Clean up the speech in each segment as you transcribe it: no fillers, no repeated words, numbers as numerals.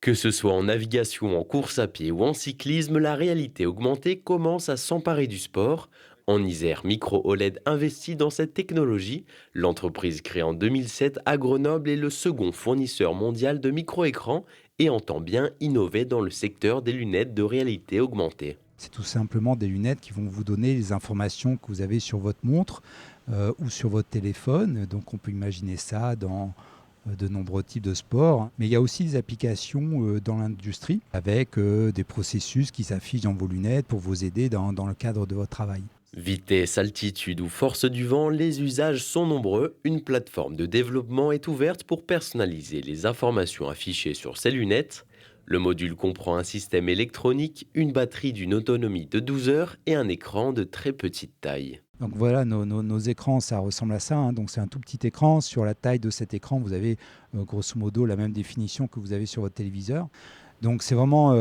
Que ce soit en navigation, en course à pied ou en cyclisme, la réalité augmentée commence à s'emparer du sport. En Isère, Micro OLED investit dans cette technologie. L'entreprise créée en 2007 à Grenoble est le second fournisseur mondial de micro-écrans et entend bien innover dans le secteur des lunettes de réalité augmentée. C'est tout simplement des lunettes qui vont vous donner les informations que vous avez sur votre montre ou sur votre téléphone. Donc on peut imaginer ça dans de nombreux types de sports. Mais il y a aussi des applications dans l'industrie avec des processus qui s'affichent dans vos lunettes pour vous aider dans le cadre de votre travail. Vitesse, altitude ou force du vent, les usages sont nombreux. Une plateforme de développement est ouverte pour personnaliser les informations affichées sur ces lunettes. Le module comprend un système électronique, une batterie d'une autonomie de 12 heures et un écran de très petite taille. Donc voilà, nos écrans, ça ressemble à ça, hein. Donc c'est un tout petit écran. Sur la taille de cet écran, vous avez grosso modo la même définition que vous avez sur votre téléviseur. Donc c'est vraiment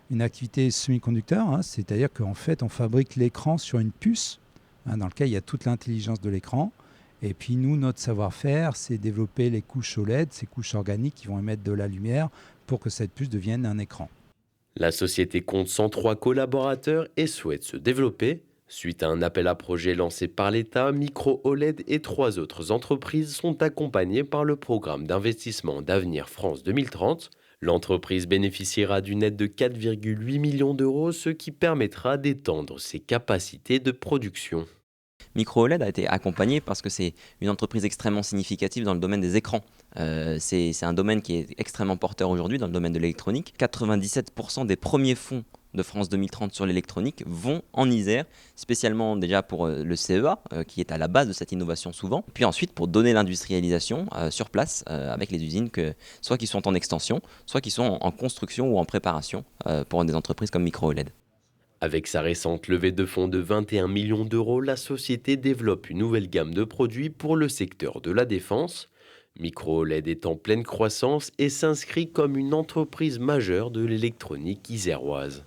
une activité semi-conducteur, hein. C'est-à-dire qu'en fait, on fabrique l'écran sur une puce, hein, dans lequel il y a toute l'intelligence de l'écran. Et puis nous, notre savoir-faire, c'est développer les couches OLED, ces couches organiques qui vont émettre de la lumière pour que cette puce devienne un écran. La société compte 103 collaborateurs et souhaite se développer. Suite à un appel à projet lancé par l'État, Micro OLED et trois autres entreprises sont accompagnées par le programme d'investissement d'Avenir France 2030. L'entreprise bénéficiera d'une aide de 4,8 millions d'euros, ce qui permettra d'étendre ses capacités de production. Micro OLED a été accompagné parce que c'est une entreprise extrêmement significative dans le domaine des écrans. C'est un domaine qui est extrêmement porteur aujourd'hui dans le domaine de l'électronique. 97% des premiers fonds de France 2030 sur l'électronique vont en Isère, spécialement déjà pour le CEA, qui est à la base de cette innovation souvent, puis ensuite pour donner l'industrialisation sur place avec les usines soit qui sont en extension, soit qui sont en construction ou en préparation pour des entreprises comme Micro OLED. Avec sa récente levée de fonds de 21 millions d'euros, la société développe une nouvelle gamme de produits pour le secteur de la défense. Micro OLED est en pleine croissance et s'inscrit comme une entreprise majeure de l'électronique iséroise.